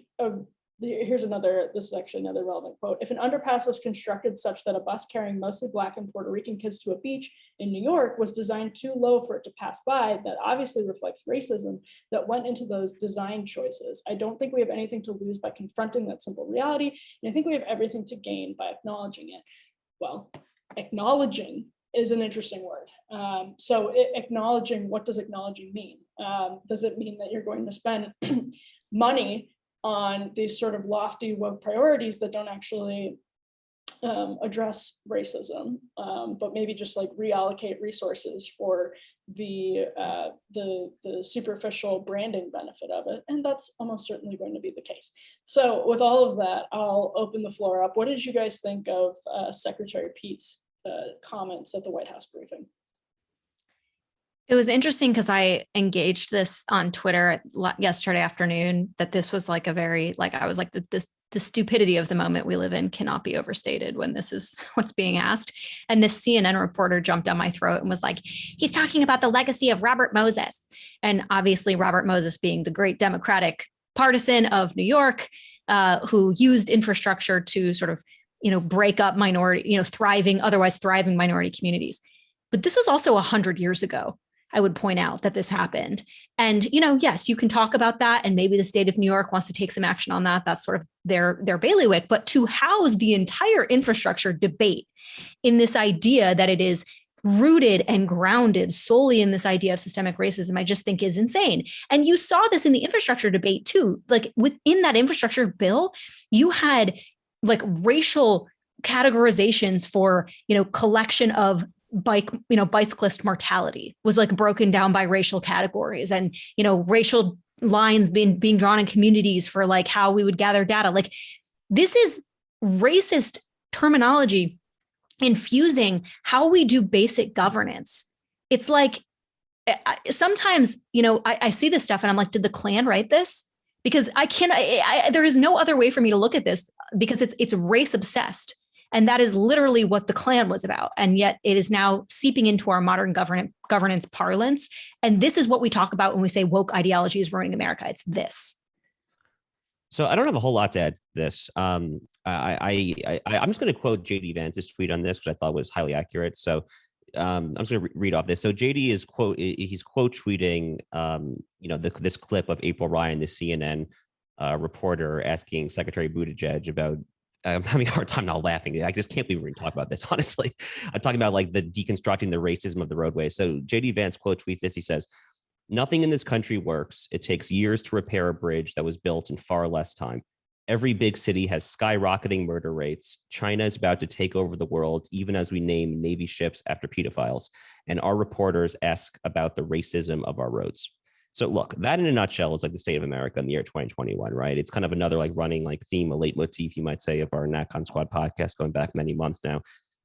here's this is actually another relevant quote. If an underpass was constructed such that a bus carrying mostly Black and Puerto Rican kids to a beach in New York was designed too low for it to pass by, that obviously reflects racism that went into those design choices. I don't think we have anything to lose by confronting that simple reality, and I think we have everything to gain by acknowledging it. Well, acknowledging is an interesting word. So acknowledging, what does acknowledging mean? Does it mean that you're going to spend money on these sort of lofty woke priorities that don't actually address racism, but maybe just like reallocate resources for the superficial branding benefit of it? And that's almost certainly going to be the case. So with all of that, I'll open the floor up. What did you guys think of Secretary Pete's comments at the White House briefing? It was interesting because I engaged this on Twitter yesterday afternoon, that this was like a very, like, I was like, the stupidity of the moment we live in cannot be overstated when this is what's being asked. And this CNN reporter jumped down my throat and was like, he's talking about the legacy of Robert Moses. And obviously Robert Moses being the great Democratic partisan of New York, who used infrastructure to sort of, break up minority, otherwise thriving minority communities. But this was also 100 years ago. I would point out that this happened. And, yes, you can talk about that. And maybe the state of New York wants to take some action on that. That's sort of their bailiwick. But to house the entire infrastructure debate in this idea that it is rooted and grounded solely in this idea of systemic racism, I just think is insane. And you saw this in the infrastructure debate too. Like within that infrastructure bill, you had like racial categorizations for, collection of bicyclist mortality was like broken down by racial categories, and racial lines being drawn in communities for like how we would gather data. Like this is racist terminology infusing how we do basic governance. It's like sometimes I see this stuff and I'm like, did the Klan write this? Because there is no other way for me to look at this, because it's race obsessed. And that is literally what the Klan was about. And yet it is now seeping into our modern governance parlance. And this is what we talk about when we say woke ideology is ruining America. It's this. So I don't have a whole lot to add to this. I'm just going to quote JD Vance's tweet on this, which I thought was highly accurate. So I'm just going to read off this. So JD is he's quote tweeting, this clip of April Ryan, the CNN reporter, asking Secretary Buttigieg about. I'm having a hard time not laughing. I just can't believe we're going to talk about this, honestly. I'm talking about like the deconstructing the racism of the roadway. So JD Vance quote tweets this. He says, "Nothing in this country works. It takes years to repair a bridge that was built in far less time. Every big city has skyrocketing murder rates. China is about to take over the world, even as we name Navy ships after pedophiles. And our reporters ask about the racism of our roads." So look, that in a nutshell is like the state of America in the year 2021, right? It's kind of another like running like theme, a leitmotif, you might say, of our NatCon Squad podcast going back many months now,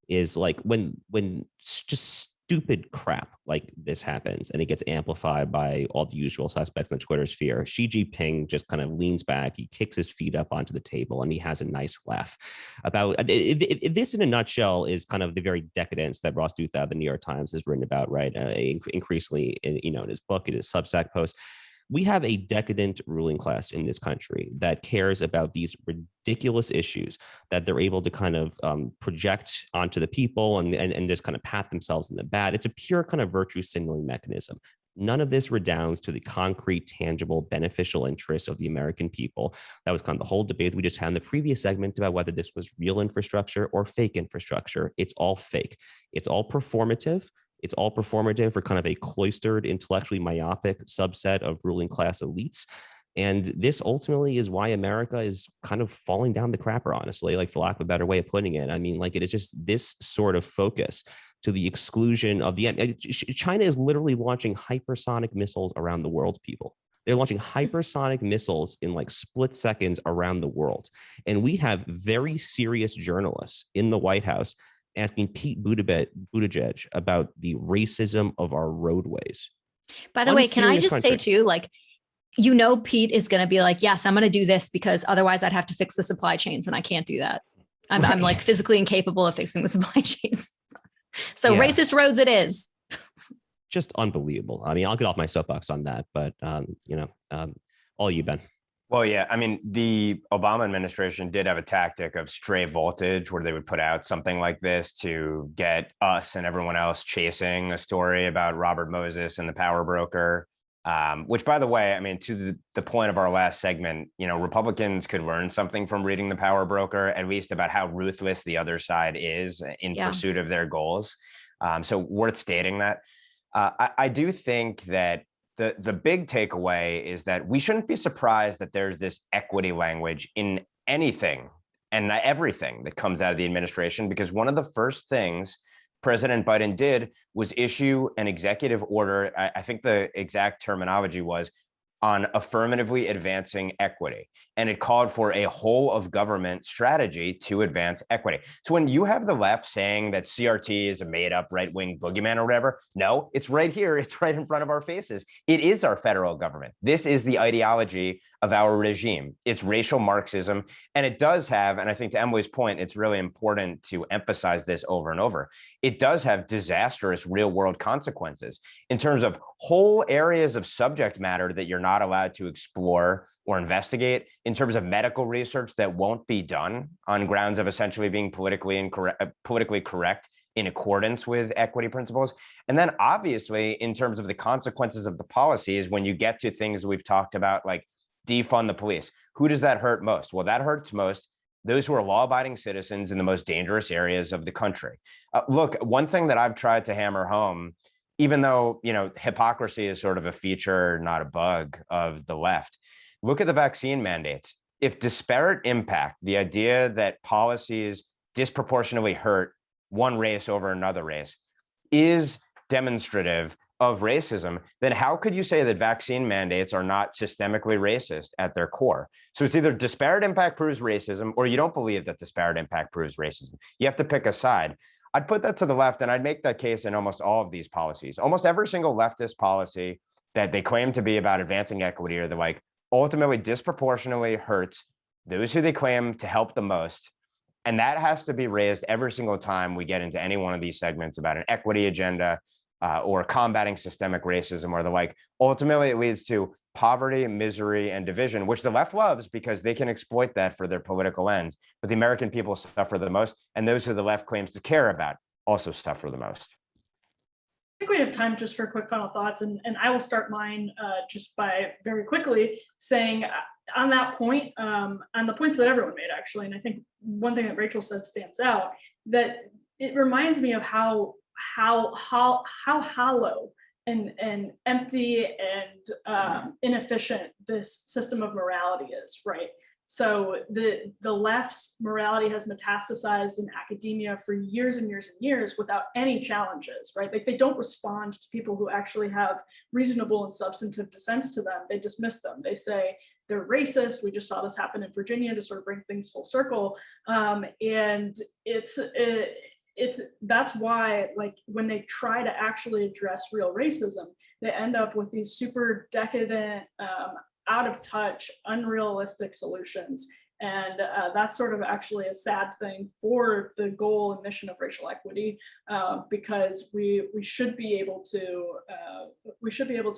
is like when just stupid crap like this happens and it gets amplified by all the usual suspects in the Twitter sphere, Xi Jinping just kind of leans back, he kicks his feet up onto the table, and he has a nice laugh about this. In a nutshell is kind of the very decadence that Ross Douthat, the New York Times, has written about, right? Increasingly, in his book, in his Substack post. We have a decadent ruling class in this country that cares about these ridiculous issues that they're able to kind of project onto the people and just kind of pat themselves in the back. It's a pure kind of virtue signaling mechanism. None of this redounds to the concrete, tangible, beneficial interests of the American people. That was kind of the whole debate we just had in the previous segment about whether this was real infrastructure or fake infrastructure. It's all fake. It's all performative. It's all performative for kind of a cloistered, intellectually myopic subset of ruling class elites. And this ultimately is why America is kind of falling down the crapper, honestly, like for lack of a better way of putting it. I mean, like it is just this sort of focus to the exclusion of the China is literally launching hypersonic missiles around the world, people. They're launching hypersonic missiles in like split seconds around the world. And we have very serious journalists in the White House asking Pete Buttigieg about the racism of our roadways. By the way, can I Unserious just say country. too, like, Pete is going to be like, yes, I'm going to do this because otherwise I'd have to fix the supply chains and I can't do that. I'm Right. like physically incapable of fixing the supply chains. So Yeah. racist roads it is. Just unbelievable. I mean, I'll get off my soapbox on that, but all you, Ben. Well, yeah, I mean, the Obama administration did have a tactic of stray voltage where they would put out something like this to get us and everyone else chasing a story about Robert Moses and the power broker. Which, by the way, I mean, to the point of our last segment, Republicans could learn something from reading the power broker, at least about how ruthless the other side is in pursuit of their goals. So worth stating that. I do think that the big takeaway is that we shouldn't be surprised that there's this equity language in anything and everything that comes out of the administration, because one of the first things President Biden did was issue an executive order. I think the exact terminology was on affirmatively advancing equity. And it called for a whole of government strategy to advance equity. So when you have the left saying that CRT is a made up right-wing boogeyman or whatever, no, it's right here. It's right in front of our faces. It is our federal government. This is the ideology of our regime. It's racial Marxism. And it does have, and I think to Emily's point, it's really important to emphasize this over and over. It does have disastrous real world consequences in terms of whole areas of subject matter that you're not allowed to explore or investigate, in terms of medical research that won't be done on grounds of essentially being politically correct in accordance with equity principles. And then obviously in terms of the consequences of the policies, when you get to things we've talked about, like defund the police, who does that hurt most? Well, that hurts most those who are law-abiding citizens in the most dangerous areas of the country. Look, one thing that I've tried to hammer home, even though, hypocrisy is sort of a feature, not a bug of the left, look at the vaccine mandates. If disparate impact, the idea that policies disproportionately hurt one race over another race, is demonstrative of racism, then how could you say that vaccine mandates are not systemically racist at their core? So it's either disparate impact proves racism, or you don't believe that disparate impact proves racism. You have to pick a side. I'd put that to the left, and I'd make that case in almost all of these policies. Almost every single leftist policy that they claim to be about advancing equity, or the like, ultimately disproportionately hurts those who they claim to help the most. And that has to be raised every single time we get into any one of these segments about an equity agenda, or combating systemic racism or the like. Ultimately, it leads to poverty, misery, and division, which the left loves because they can exploit that for their political ends. But the American people suffer the most, and those who the left claims to care about also suffer the most. I think we have time just for quick final thoughts, and I will start mine just by very quickly saying on that point, on the points that everyone made, actually, and I think one thing that Rachel said stands out, that it reminds me of how hollow and empty and inefficient this system of morality is, right? So the left's morality has metastasized in academia for years and years and years without any challenges, right? Like they don't respond to people who actually have reasonable and substantive dissents to them. They dismiss them. They say they're racist. We just saw this happen in Virginia to sort of bring things full circle. And that's why, like, when they try to actually address real racism, they end up with these super decadent, out of touch, unrealistic solutions. And that's sort of actually a sad thing for the goal and mission of racial equity, because we should be able to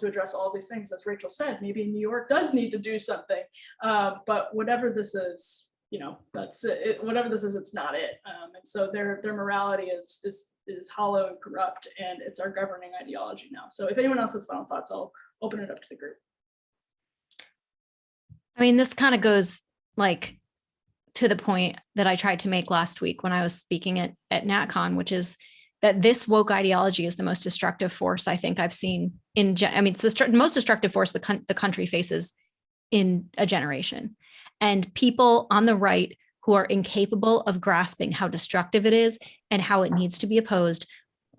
address all these things. As Rachel said, maybe New York does need to do something, but whatever this is, that's it. Whatever this is, it's not it. And so their morality is hollow and corrupt, and it's our governing ideology now. So if anyone else has final thoughts, I'll open it up to the group. I mean, this kind of goes like to the point that I tried to make last week when I was speaking at NatCon, which is that this woke ideology is the most destructive force I think I've seen it's the most destructive force the country faces in a generation. And people on the right who are incapable of grasping how destructive it is and how it needs to be opposed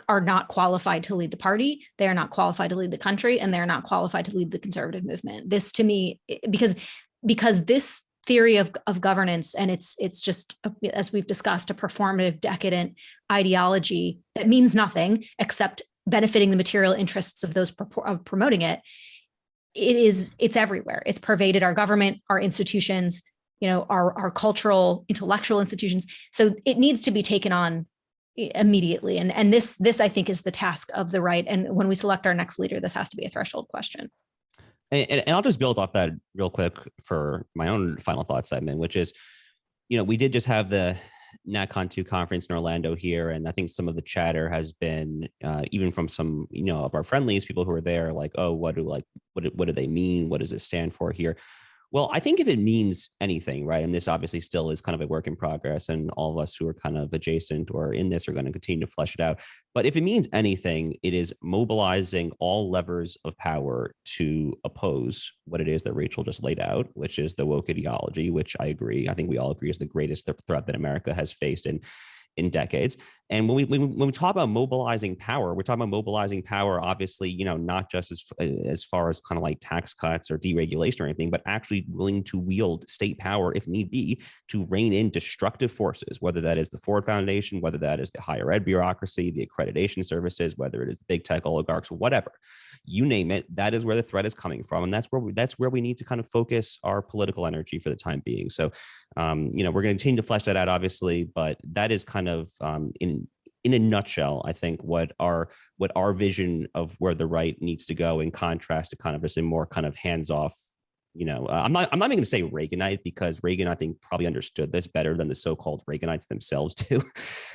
are not qualified to lead the party. They are not qualified to lead the country, and they're not qualified to lead the conservative movement. This, to me, because this theory of governance, and it's just, as we've discussed, a performative, decadent ideology that means nothing except benefiting the material interests of those promoting it. It's everywhere. It's pervaded our government, our institutions, our cultural, intellectual institutions. So it needs to be taken on immediately. And this I think is the task of the right. And when we select our next leader, this has to be a threshold question. And I'll just build off that real quick for my own final thought segment, which is, we did just have the NatCon 2 conference in Orlando here. And I think some of the chatter has been, even from some, of our friendlies, people who are there, like, oh, what do they mean? What does it stand for here? Well, I think if it means anything, right, and this obviously still is kind of a work in progress, and all of us who are kind of adjacent or in this are going to continue to flesh it out. But if it means anything, it is mobilizing all levers of power to oppose what it is that Rachel just laid out, which is the woke ideology, which I agree. I think we all agree is the greatest threat that America has faced in decades. And when we talk about mobilizing power, we're talking about mobilizing power, obviously, not just as far as kind of like tax cuts or deregulation or anything, but actually willing to wield state power, if need be, to rein in destructive forces, whether that is the Ford Foundation, whether that is the higher ed bureaucracy, the accreditation services, whether it is the big tech oligarchs, whatever, you name it, that is where the threat is coming from. And that's where we need to kind of focus our political energy for the time being. So, we're going to continue to flesh that out, obviously, but that is kind of in a nutshell, I think what our vision of where the right needs to go, in contrast to kind of just a more kind of hands-off. I'm not even going to say Reaganite, because Reagan, I think, probably understood this better than the so-called Reaganites themselves do.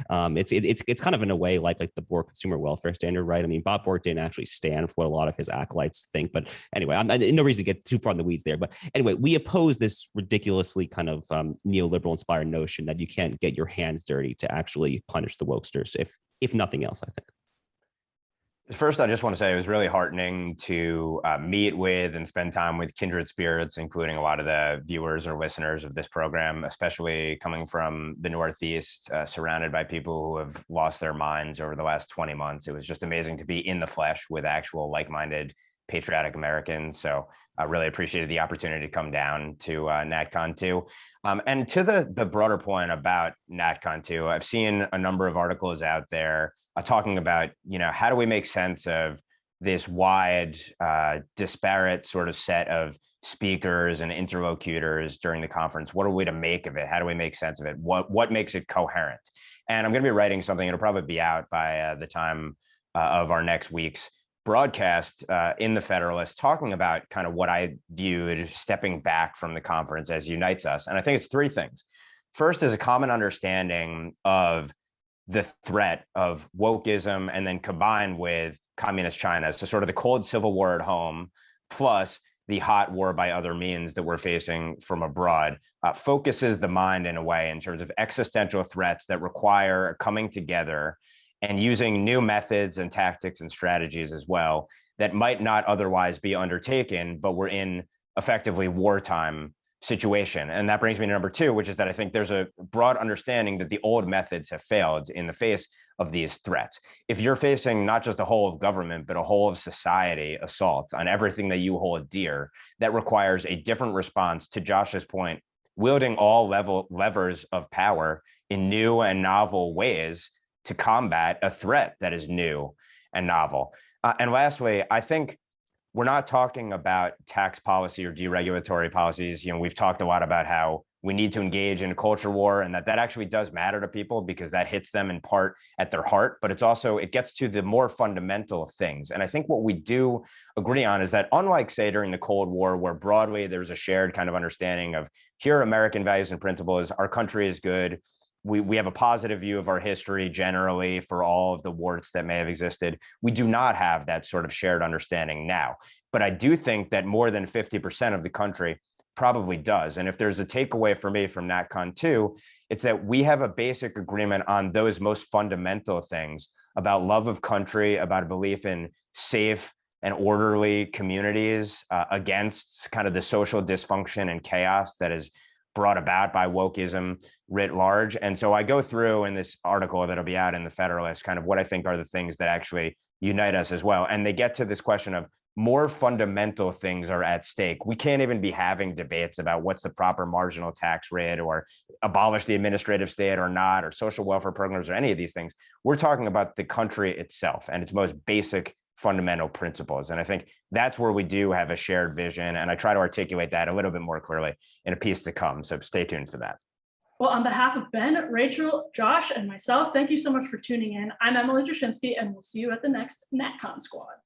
It's kind of in a way like the Burke consumer welfare standard, right? I mean, Bob Burke didn't actually stand for what a lot of his acolytes think, but anyway, I'm no reason to get too far in the weeds there. But anyway, we oppose this ridiculously kind of neoliberal inspired notion that you can't get your hands dirty to actually punish the wokesters, if nothing else, I think. First, I just want to say it was really heartening to meet with and spend time with kindred spirits, including a lot of the viewers or listeners of this program, especially coming from the Northeast, surrounded by people who have lost their minds over the last 20 months. It was just amazing to be in the flesh with actual like-minded, patriotic Americans. So I really appreciated the opportunity to come down to NatCon 2. And to the broader point about NatCon 2, I've seen a number of articles out there talking about, how do we make sense of this wide, disparate sort of set of speakers and interlocutors during the conference? What are we to make of it? How do we make sense of it? What makes it coherent? And I'm going to be writing something. It'll probably be out by the time of our next week's broadcast in the Federalist, talking about kind of what I viewed stepping back from the conference as unites us. And I think it's three things. First is a common understanding of the threat of wokeism, and then combined with communist China. So sort of the cold civil war at home, plus the hot war by other means that we're facing from abroad, focuses the mind in a way in terms of existential threats that require coming together and using new methods and tactics and strategies as well that might not otherwise be undertaken, but we're in effectively wartime situation. And that brings me to number two, which is that I think there's a broad understanding that the old methods have failed in the face of these threats. If you're facing not just a whole of government, but a whole of society assault on everything that you hold dear, that requires a different response, to Josh's point, wielding all levers of power in new and novel ways to combat a threat that is new and novel. And lastly, I think we're not talking about tax policy or deregulatory policies. We've talked a lot about how we need to engage in a culture war, and that actually does matter to people because that hits them in part at their heart, but it gets to the more fundamental things. And I think what we do agree on is that, unlike, say, during the Cold War, where broadly there's a shared kind of understanding of, here are American values and principles, our country is good, we have a positive view of our history generally for all of the warts that may have existed. We do not have that sort of shared understanding now. But I do think that more than 50% of the country probably does. And if there's a takeaway for me from NatCon 2, it's that we have a basic agreement on those most fundamental things about love of country, about a belief in safe and orderly communities against kind of the social dysfunction and chaos that is brought about by wokeism writ large. And so I go through in this article that'll be out in the Federalist kind of what I think are the things that actually unite us as well. And they get to this question of more fundamental things are at stake. We can't even be having debates about what's the proper marginal tax rate or abolish the administrative state or not, or social welfare programs or any of these things. We're talking about the country itself and its most basic fundamental principles. And I think that's where we do have a shared vision. And I try to articulate that a little bit more clearly in a piece to come. So stay tuned for that. Well, on behalf of Ben, Rachel, Josh, and myself, thank you so much for tuning in. I'm Emily Jashinsky, and we'll see you at the next NatCon Squad.